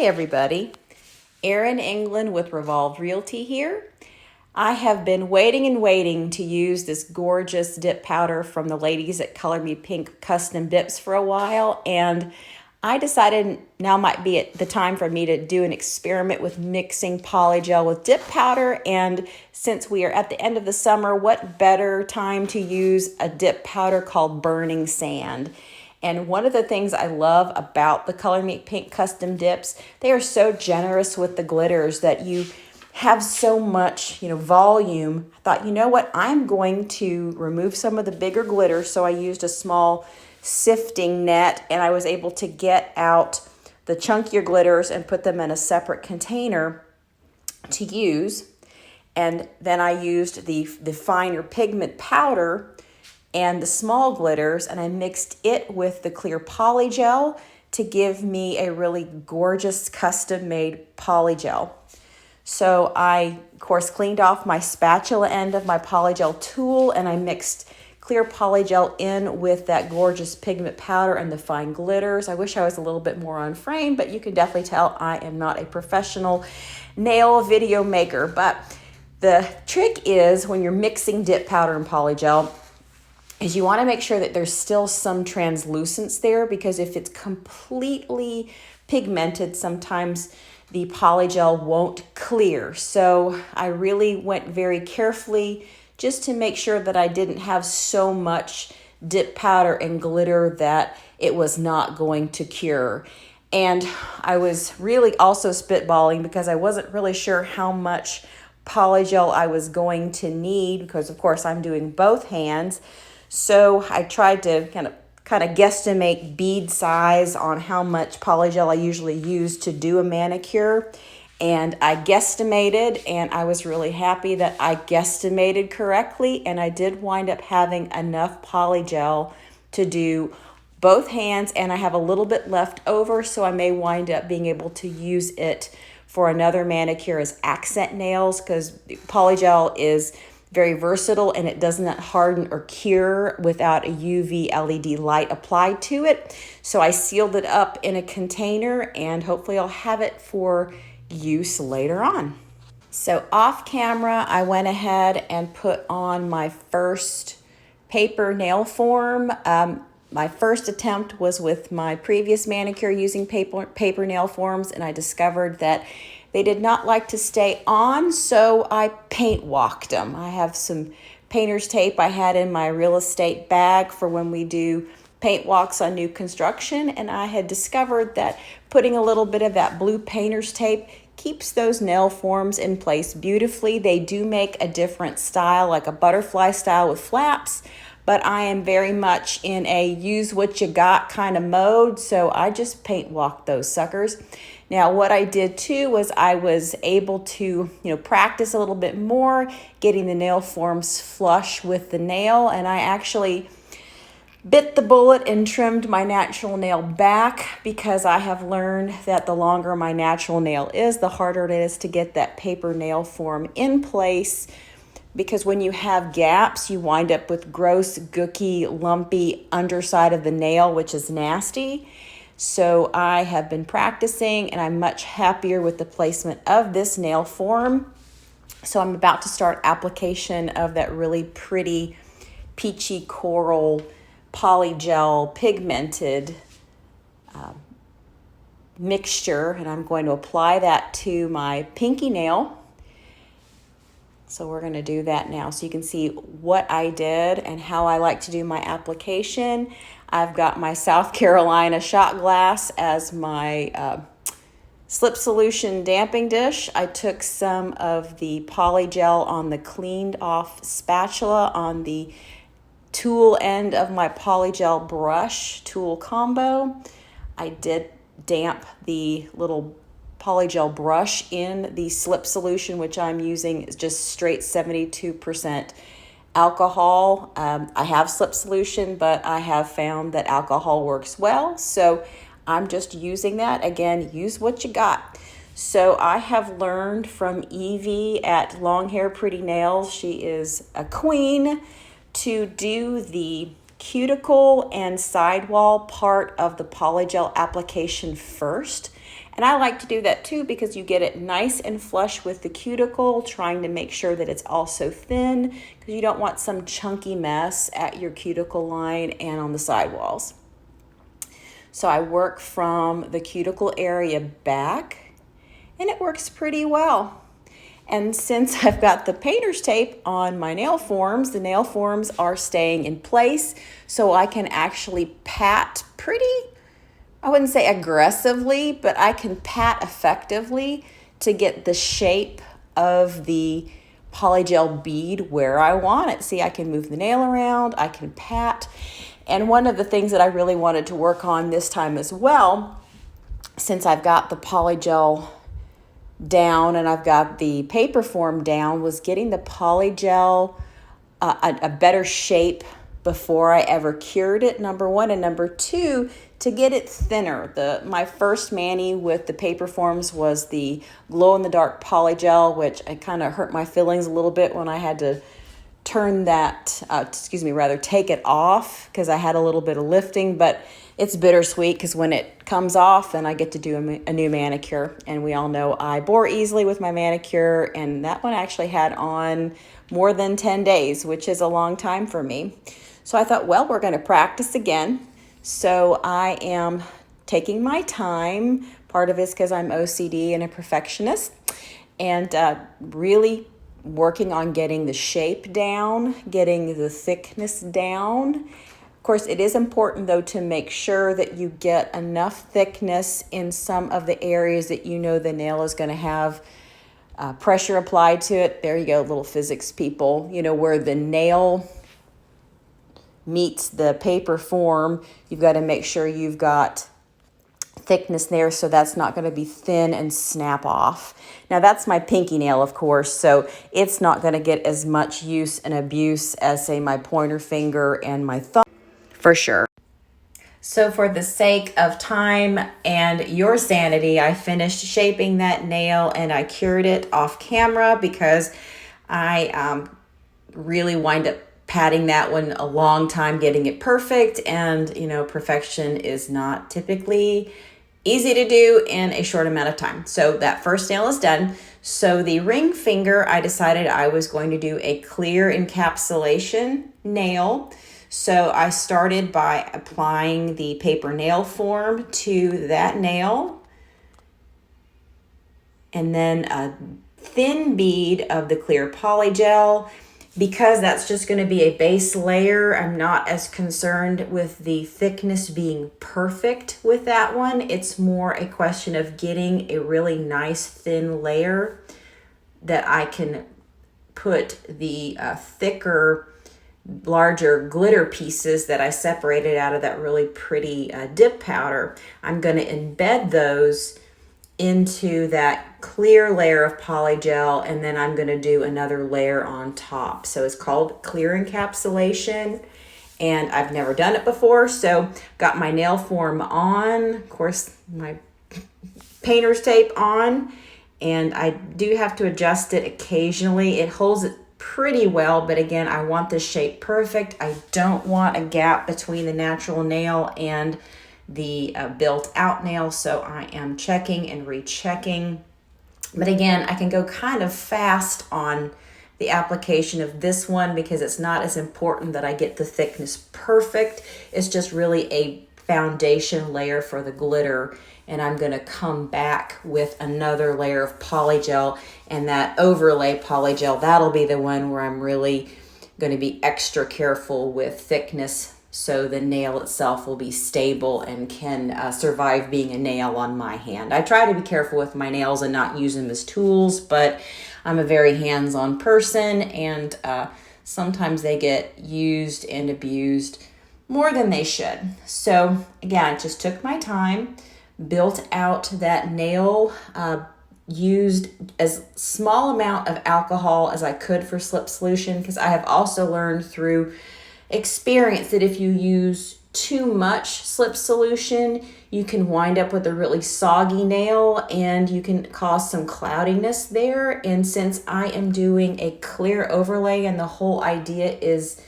Hey everybody, Erin England with Revolved Realty here. I have been waiting and waiting to use this gorgeous dip powder from the ladies at Color Me Pink Custom Dips for a while, and I decided now might be the time for me to do an experiment with mixing polygel with dip powder. And since we are at the end of the summer, what better time to use a dip powder called Burning Sand? And one of the things I love about the Color Me Pink Custom Dips, they are so generous with the glitters that you have so much, volume. I thought, you know what, I'm going to remove some of the bigger glitter. So I used a small sifting net and I was able to get out the chunkier glitters and put them in a separate container to use. And then I used the finer pigment powder and the small glitters, and I mixed it with the clear polygel to give me a really gorgeous custom-made polygel. So I, of course, cleaned off my spatula end of my polygel tool, and I mixed clear polygel in with that gorgeous pigment powder and the fine glitters. I wish I was a little bit more on frame, but you can definitely tell I am not a professional nail video maker. But the trick is when you're mixing dip powder and polygel, is you want to make sure that there's still some translucence there, because if it's completely pigmented, sometimes the polygel won't clear. So I really went very carefully just to make sure that I didn't have so much dip powder and glitter that it was not going to cure. And I was really also spitballing because I wasn't really sure how much polygel I was going to need, because of course I'm doing both hands. So I tried to kind of guesstimate bead size on how much polygel I usually use to do a manicure. And I guesstimated, and I was really happy that I guesstimated correctly. And I did wind up having enough polygel to do both hands, and I have a little bit left over, so I may wind up being able to use it for another manicure as accent nails, because polygel is very versatile and it does not harden or cure without a UV LED light applied to it. So I sealed it up in a container, and hopefully I'll have it for use later on. So off camera, I went ahead and put on my first paper nail form. My first attempt was with my previous manicure using paper nail forms, and I discovered that they did not like to stay on, so I paint walked them. I have some painter's tape I had in my real estate bag for when we do paint walks on new construction, and I had discovered that putting a little bit of that blue painter's tape keeps those nail forms in place beautifully. They do make a different style, like a butterfly style with flaps, but I am very much in a use what you got kind of mode, so I just paint walked those suckers. Now, what I did too was I was able to, practice a little bit more, getting the nail forms flush with the nail, and I actually bit the bullet and trimmed my natural nail back, because I have learned that the longer my natural nail is, the harder it is to get that paper nail form in place, because when you have gaps, you wind up with gross, gooky, lumpy underside of the nail, which is nasty. So I have been practicing, and I'm much happier with the placement of this nail form. So I'm about to start application of that really pretty peachy coral polygel pigmented mixture, and I'm going to apply that to my pinky nail. So we're going to do that now so you can see what I did and how I like to do my application. I've got my South Carolina shot glass as my slip solution damping dish. I took some of the polygel on the cleaned off spatula on the tool end of my polygel brush tool combo. I did damp the little polygel brush in the slip solution, which I'm using is just straight 72% alcohol. I have slip solution, but I have found that alcohol works well, so I'm just using that. Again, use what you got. So I have learned from Evie at Long Hair Pretty Nails, she is a queen, to do the cuticle and sidewall part of the polygel application first. And I like to do that too because you get it nice and flush with the cuticle, trying to make sure that it's also thin because you don't want some chunky mess at your cuticle line and on the sidewalls. So I work from the cuticle area back, and it works pretty well. And since I've got the painter's tape on my nail forms, the nail forms are staying in place, so I can actually pat pretty, I wouldn't say aggressively, but I can pat effectively to get the shape of the polygel bead where I want it. See, I can move the nail around, I can pat. And one of the things that I really wanted to work on this time as well, since I've got the polygel down and I've got the paper form down, was getting the polygel a better shape before I ever cured it, number one, and number two, to get it thinner. My first mani with the paper forms was the glow-in-the-dark polygel, which I kind of hurt my feelings a little bit when I had to turn that, take it off because I had a little bit of lifting, but it's bittersweet because when it comes off, then I get to do a new manicure. And we all know I bore easily with my manicure, and that one actually had on more than 10 days, which is a long time for me. So I thought, well, we're going to practice again. So I am taking my time. Part of it's because I'm OCD and a perfectionist, and really working on getting the shape down, getting the thickness down. Of course, it is important, though, to make sure that you get enough thickness in some of the areas that you know the nail is going to have pressure applied to it. There you go, little physics people. You know, where the nail meets the paper form, you've got to make sure you've got thickness there, so that's not going to be thin and snap off. Now that's my pinky nail, of course, so it's not going to get as much use and abuse as, say, my pointer finger and my thumb, for sure. So for the sake of time and your sanity, I finished shaping that nail and I cured it off camera because I really wind up patting that one a long time, getting it perfect. And, you know, perfection is not typically easy to do in a short amount of time. So that first nail is done. So the ring finger, I decided I was going to do a clear encapsulation nail. So I started by applying the paper nail form to that nail, and then a thin bead of the clear polygel. Because that's just going to be a base layer, I'm not as concerned with the thickness being perfect with that one. It's more a question of getting a really nice thin layer that I can put the thicker, larger glitter pieces that I separated out of that really pretty dip powder. I'm going to embed those into that clear layer of polygel, and then I'm going to do another layer on top. So it's called clear encapsulation, and I've never done it before. So got my nail form on, of course my painter's tape on, and I do have to adjust it occasionally. It holds it pretty well, but again, I want the shape perfect. I don't want a gap between the natural nail and the built out nail, so I am checking and rechecking. But again, I can go kind of fast on the application of this one because it's not as important that I get the thickness perfect. It's just really a foundation layer for the glitter, and I'm going to come back with another layer of polygel, and that overlay polygel, that'll be the one where I'm really going to be extra careful with thickness, so the nail itself will be stable and can survive being a nail on my hand. I try to be careful with my nails and not use them as tools, but I'm a very hands-on person, and sometimes they get used and abused more than they should. So again, I just took my time, built out that nail, used as small amount of alcohol as I could for slip solution, because I have also learned through experience that if you use too much slip solution, you can wind up with a really soggy nail and you can cause some cloudiness there. And since I am doing a clear overlay and the whole idea is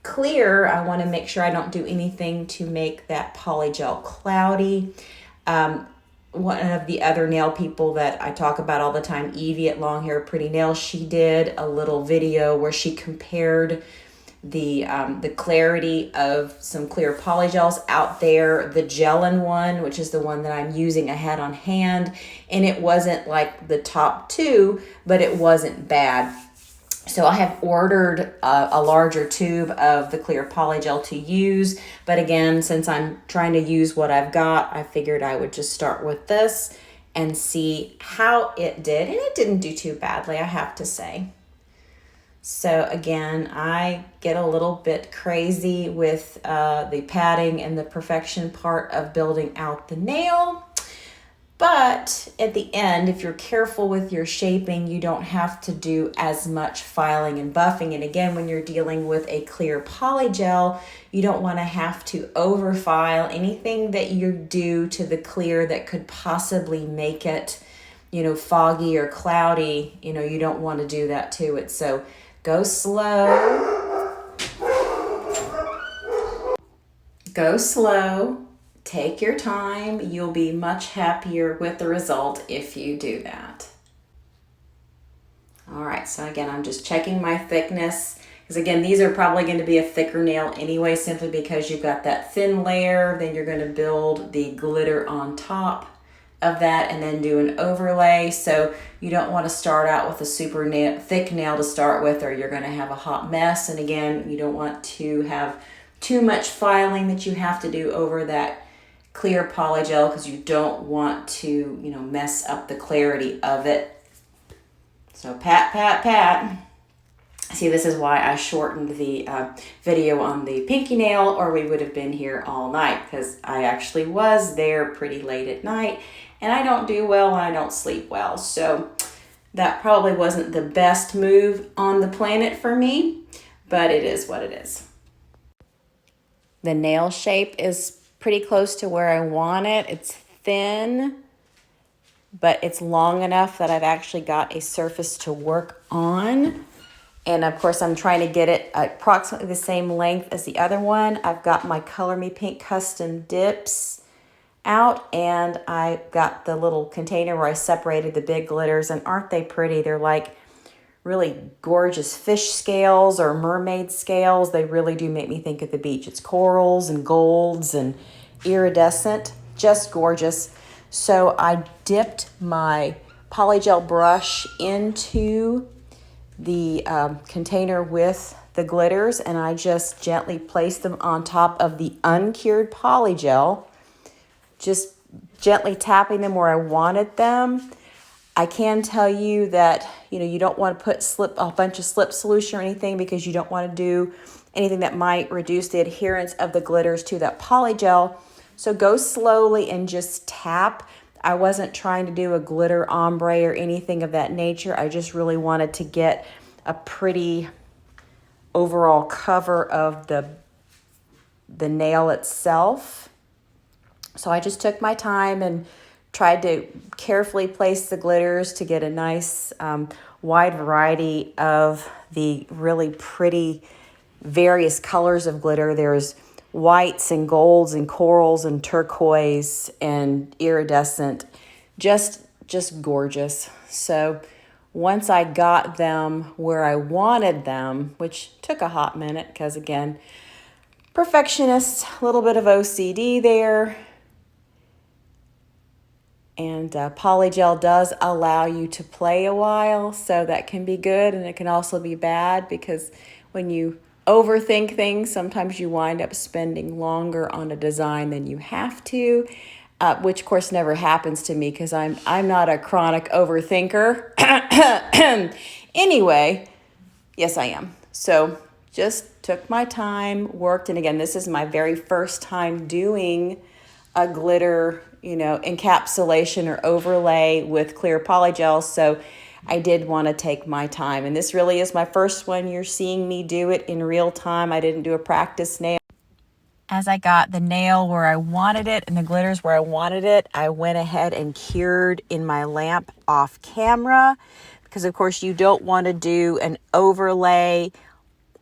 clear, I want to make sure I don't do anything to make that polygel cloudy. One of the other nail people that I talk about all the time, Evie at Long Hair Pretty Nails, she did a little video where she compared the clarity of some clear polygels out there, the gelin one, which is the one that I'm using I had on hand, and it wasn't like the top two, but it wasn't bad. So I have ordered a larger tube of the clear polygel to use. But again, since I'm trying to use what I've got, I figured I would just start with this and see how it did. And it didn't do too badly, I have to say. So again, I get a little bit crazy with the padding and the perfection part of building out the nail. But at the end, if you're careful with your shaping, you don't have to do as much filing and buffing. And again, when you're dealing with a clear polygel, you don't want to have to overfile anything that you do to the clear that could possibly make it, foggy or cloudy. You don't want to do that to it. So go slow. Go slow. Take your time. You'll be much happier with the result if you do that. All right, so again, I'm just checking my thickness. Because again, these are probably going to be a thicker nail anyway, simply because you've got that thin layer. Then you're going to build the glitter on top of that and then do an overlay. So you don't want to start out with a super thick nail to start with, or you're going to have a hot mess. And again, you don't want to have too much filing that you have to do over that clear polygel, because you don't want to, mess up the clarity of it. So pat, pat, pat. See, this is why I shortened the video on the pinky nail, or we would have been here all night, because I actually was there pretty late at night, and I don't do well when I don't sleep well. So that probably wasn't the best move on the planet for me, but it is what it is. The nail shape is pretty close to where I want it. It's thin, but it's long enough that I've actually got a surface to work on. And of course, I'm trying to get it approximately the same length as the other one. I've got my Color Me Pink custom dips out, and I've got the little container where I separated the big glitters, and aren't they pretty? They're like really gorgeous fish scales or mermaid scales. They really do make me think of the beach. It's corals and golds and iridescent, just gorgeous. So I dipped my polygel brush into the container with the glitters, and I just gently placed them on top of the uncured polygel, just gently tapping them where I wanted them. I can tell you that, you don't want to put a bunch of slip solution or anything, because you don't want to do anything that might reduce the adherence of the glitters to that polygel. So go slowly and just tap. I wasn't trying to do a glitter ombre or anything of that nature. I just really wanted to get a pretty overall cover of the nail itself. So I just took my time and tried to carefully place the glitters to get a nice wide variety of the really pretty various colors of glitter. There's whites and golds and corals and turquoise and iridescent, just gorgeous. So once I got them where I wanted them, which took a hot minute because again, perfectionist, a little bit of OCD there. And polygel does allow you to play a while, so that can be good, and it can also be bad, because when you overthink things, sometimes you wind up spending longer on a design than you have to, which of course never happens to me because I'm not a chronic overthinker. Anyway, yes I am. So just took my time, worked, and again, this is my very first time doing a glitter, encapsulation or overlay with clear polygel. So I did want to take my time. And this really is my first one. You're seeing me do it in real time. I didn't do a practice nail. As I got the nail where I wanted it and the glitters where I wanted it, I went ahead and cured in my lamp off camera, because of course you don't want to do an overlay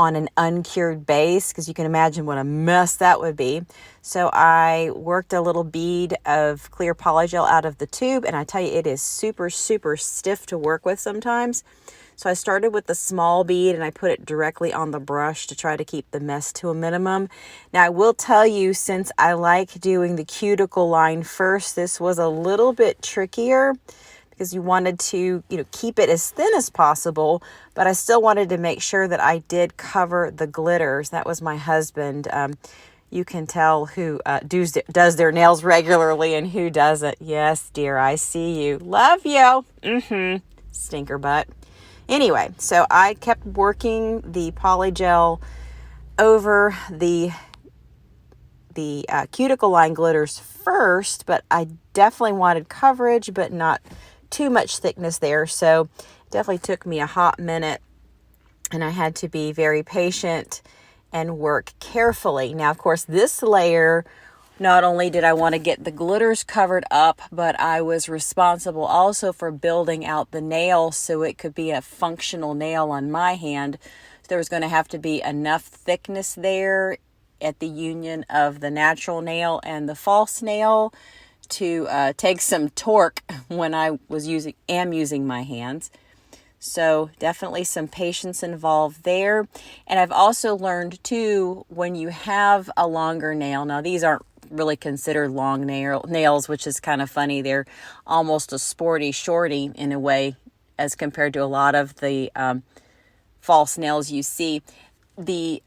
on an uncured base, because you can imagine what a mess that would be. So I worked a little bead of clear polygel out of the tube, and I tell you, it is super, super stiff to work with sometimes. So I started with the small bead and I put it directly on the brush to try to keep the mess to a minimum. Now I will tell you, since I like doing the cuticle line first, this was a little bit trickier because you wanted to, keep it as thin as possible, but I still wanted to make sure that I did cover the glitters. That was my husband. You can tell who does their nails regularly and who doesn't. Yes, dear, I see you. Love you. Stinker butt. Anyway, so I kept working the polygel over the cuticle line glitters first, but I definitely wanted coverage, but not too much thickness there. So it definitely took me a hot minute, and I had to be very patient and work carefully. Now, of course, this layer, not only did I want to get the glitters covered up, but I was responsible also for building out the nail so it could be a functional nail on my hand. So there was going to have to be enough thickness there at the union of the natural nail and the false nail to take some torque when I am using my hands. So definitely some patience involved there. And I've also learned too, when you have a longer nail, now these aren't really considered long nails, which is kind of funny. They're almost a sporty shorty in a way as compared to a lot of the false nails you see. The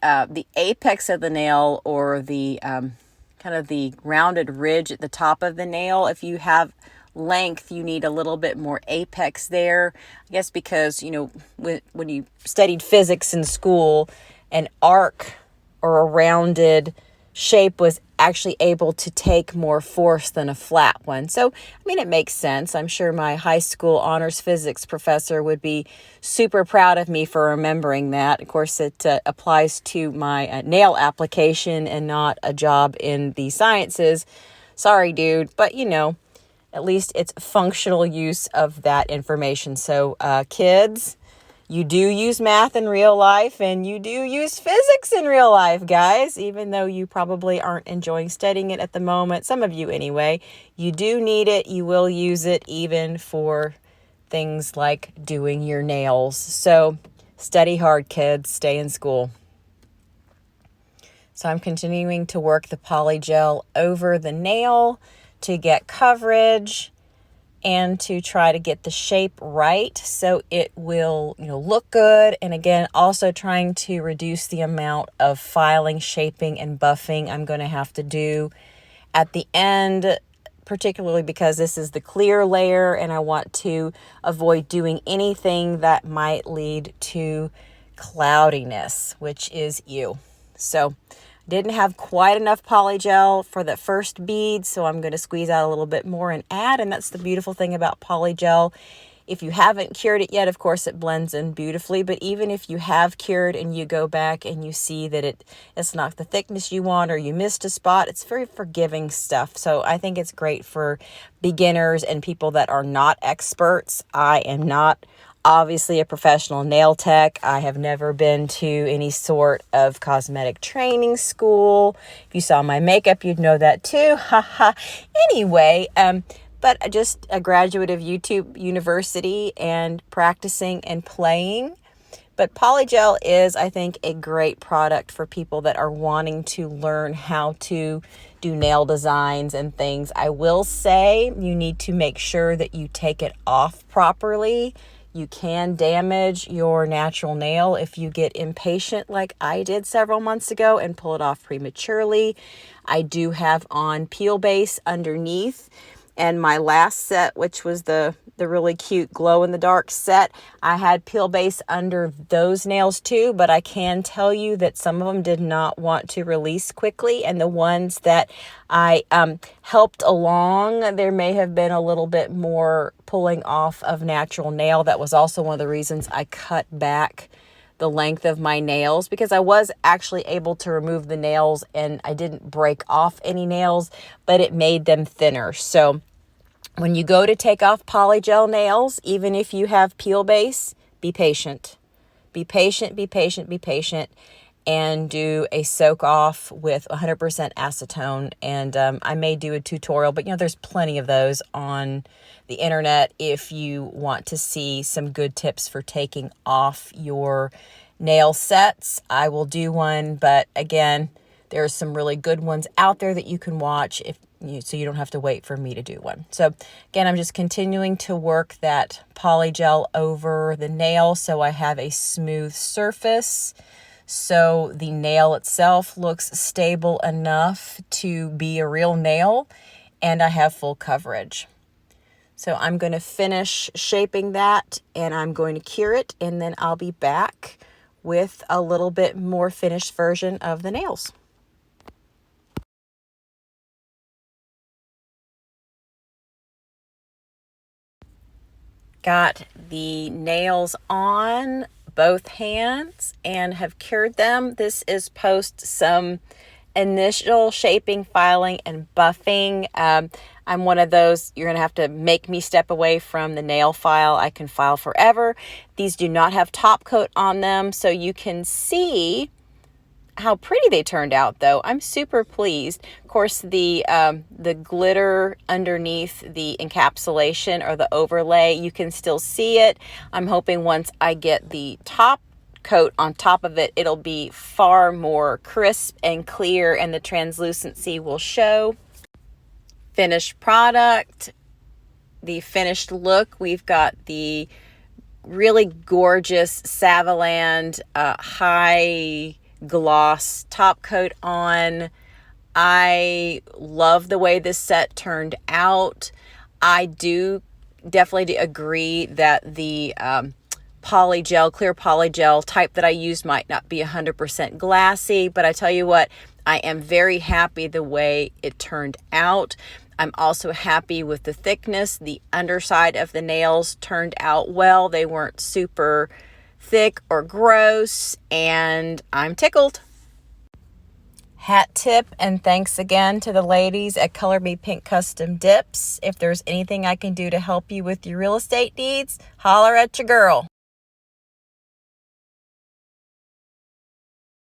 apex of the nail, or the kind of the rounded ridge at the top of the nail, if you have length, you need a little bit more apex there. I guess because, when you studied physics in school, an arc or a rounded shape was actually able to take more force than a flat one. So, it makes sense. I'm sure my high school honors physics professor would be super proud of me for remembering that. Of course, it applies to my nail application and not a job in the sciences. Sorry, dude, but at least it's functional use of that information. So, kids, you do use math in real life, and you do use physics in real life, guys, even though you probably aren't enjoying studying it at the moment. Some of you anyway. You do need it. You will use it even for things like doing your nails. So study hard, kids. Stay in school. So I'm continuing to work the polygel over the nail to get coverage and to try to get the shape right so it will, look good. And again, also trying to reduce the amount of filing, shaping, and buffing I'm going to have to do at the end, particularly because this is the clear layer and I want to avoid doing anything that might lead to cloudiness, which is ew. So didn't have quite enough polygel for the first bead, so I'm going to squeeze out a little bit more and add. And that's the beautiful thing about polygel. If you haven't cured it yet, of course, it blends in beautifully. But even if you have cured and you go back and you see that it's not the thickness you want, or you missed a spot, it's very forgiving stuff. So I think it's great for beginners and people that are not experts. I am not obviously a professional nail tech. I have never been to any sort of cosmetic training school. If you saw my makeup, you'd know that too. Haha. Anyway, but just a graduate of YouTube University and practicing and playing. But polygel is, I think, a great product for people that are wanting to learn how to do nail designs and things. I will say you need to make sure that you take it off properly. You can damage your natural nail if you get impatient like I did several months ago and pull it off prematurely. I do have on peel base underneath. And my last set, which was the really cute glow-in-the-dark set, I had peel base under those nails too, but I can tell you that some of them did not want to release quickly, and the ones that I helped along, there may have been a little bit more pulling off of natural nail. That was also one of the reasons I cut back the length of my nails, because I was actually able to remove the nails and I didn't break off any nails, but it made them thinner. So when you go to take off polygel nails, even if you have peel base, be patient. be patient, be patient, be patient, and do a soak off with 100% acetone. And I may do a tutorial, but there's plenty of those on the internet if you want to see some good tips for taking off your nail sets. I will do one, but again, there are some really good ones out there that you can watch so you don't have to wait for me to do one. So again, I'm just continuing to work that polygel over the nail so I have a smooth surface, so the nail itself looks stable enough to be a real nail, and I have full coverage. So I'm going to finish shaping that, and I'm going to cure it, and then I'll be back with a little bit more finished version of the nails. Got the nails on both hands and have cured them. This is post some initial shaping, filing, and buffing. I'm one of those, you're going to have to make me step away from the nail file. I can file forever. These do not have top coat on them, so you can see how pretty they turned out, though. I'm super pleased. Of course, the glitter underneath the encapsulation or the overlay, you can still see it. I'm hoping once I get the top coat on top of it, it'll be far more crisp and clear, and the translucency will show. Finished product, the finished look. We've got the really gorgeous Savaland high gloss top coat on. I love the way this set turned out. I do definitely agree that the clear polygel type that I used might not be 100% glassy, but I tell you what, I am very happy the way it turned out. I'm also happy with the thickness. The underside of the nails turned out well. They weren't super thick or gross, and I'm tickled. Hat tip, and thanks again to the ladies at Color Me Pink Custom Dips. If there's anything I can do to help you with your real estate needs, holler at your girl.